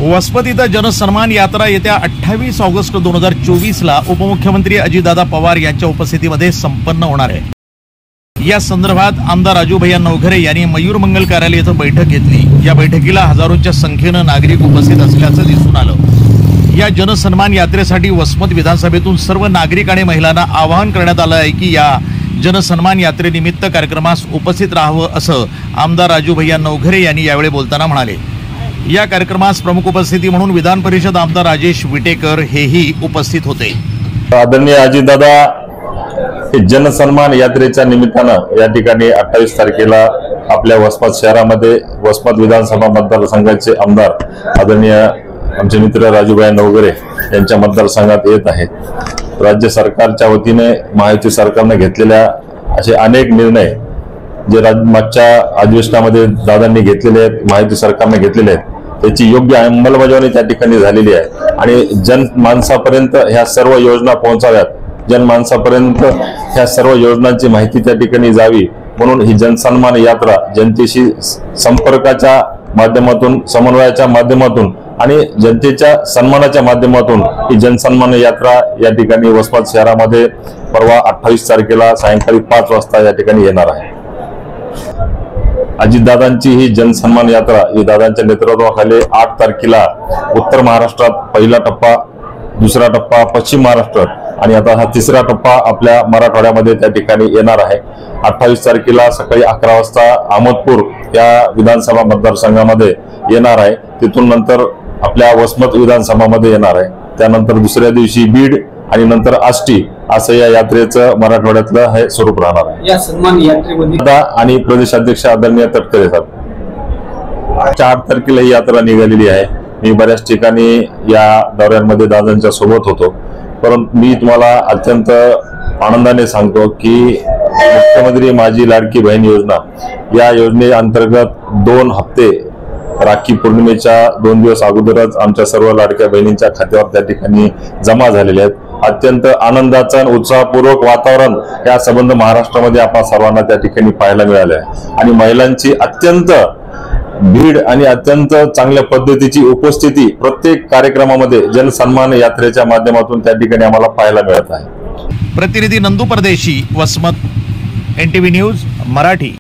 वसमत इथं जनसन्मान यात्रा येत्या 28 ऑगस्ट 2024 ला उपमुख्यमंत्री अजितदादा पवार यांच्या उपस्थितीमध्ये संपन्न होणार आहे। या संदर्भात आमदार राजू भैया नवघरे यांनी मयूर मंगल कार्यालय येथे बैठक घेतली। या बैठकीला हजारोंच्या संख्येने नागरिक उपस्थित असल्याचं दिसून आलं। या जनसन्मान यात्रेसाठी वसमत विधानसभेतून सर्व नागरिक आणि महिलांना आवाहन करण्यात आलं आहे की या जनसन्मान यात्रेनिमित्त कार्यक्रमास उपस्थित राहावं असं आमदार राजू भैया नवघरे यांनी यावेळी बोलताना म्हणाले। या कार्यक्रमास प्रमुख उपस्थिती म्हणून विधान परिषद आमदार राजेश विटेकर हेही उपस्थित होते। आदरणीय अजितदादा जनसन्मान यात्रेच्या निमित्तानं या ठिकाणी 28 तारखेला आपल्या वसमत शहरामध्ये वसमत विधानसभा मतदारसंघाचे आमदार आदरणीय आमचे मित्र राजूभाई नवघरे यांच्या मतदारसंघात येत आहेत। राज्य सरकारच्या वतीने महायुती सरकारने घेतलेल्या असे अनेक निर्णय जे मागच्या अधिवेशनामध्ये दादांनी घेतलेले आहेत, महायुती सरकारने घेतलेले आहेत, त्याची योग्य अंमलबजावणी त्या ठिकाणी झालेली आहे आणि जनमानसापर्यंत ह्या सर्व योजना पोहोचाव्यात, जनमानसापर्यंत ह्या सर्व योजनांची माहिती त्या ठिकाणी जावी म्हणून ही जनसन्मान यात्रा जनतेशी संपर्काच्या माध्यमातून, समन्वयाच्या माध्यमातून आणि जनतेच्या सन्मानाच्या माध्यमातून ही जनसन्मान यात्रा या ठिकाणी वसमत शहरामध्ये परवा 28 तारखेला सायंकाळी 5 वाजता या ठिकाणी येणार आहे। अजितदादांची ही जनसन्मान यात्रा ही दादांच्या नेतृत्वाखाली 8 तारखेला उत्तर महाराष्ट्रात पहिला टप्पा, दुसरा टप्पा पश्चिम महाराष्ट्रात आणि आता हा तिसरा टप्पा आपल्या मराठवाड्यामध्ये त्या ठिकाणी येणार आहे। 28 तारखेला सकाळी 11 वाजता अहमदपूर या विधानसभा मतदारसंघामध्ये येणार आहे। तिथून नंतर आपल्या वसमत विधानसभामध्ये येणार आहे। त्यानंतर दुसऱ्या दिवशी बीड आणि नंतर आष्टी असं या यात्रेचं मराठवाड्यातलं हे स्वरूप राहणार आहे। या सन्मान यात्रेमध्ये आणि प्रदेशाध्यक्ष आदरणीय तटकरे साहेब 4 तारखेला ही यात्रा निघालेली आहे। मी बऱ्याच ठिकाणी या दौऱ्यांमध्ये दादांच्या सोबत होतो, परंतु मी तुम्हाला अत्यंत आनंदाने सांगतो की मुख्यमंत्री माझी लाडकी बहीण योजना या योजनेअंतर्गत 2 हप्ते राखी पौर्णिमेच्या 2 दिवस अगोदरच आमच्या सर्व लाडक्या बहिणींच्या खात्यावर त्या ठिकाणी जमा झालेले आहेत। अत्यंत आनंदाचं आणि उत्साहपूर्वक वातावरण या संबंध महाराष्ट्रामध्ये आपण सर्वांना त्या ठिकाणी पाहायला मिळाले आहे आणि महिलांची अत्यंत भीड आणि अत्यंत चांगल्या पद्धतीची उपस्थिती प्रत्येक कार्यक्रमामध्ये जनसन्मान यात्रेच्या माध्यमातून त्या ठिकाणी आम्हाला पाहायला मिळत आहे। प्रतिनिधी नंदू परदेशी, वसमत, NTV न्यूज मराठी।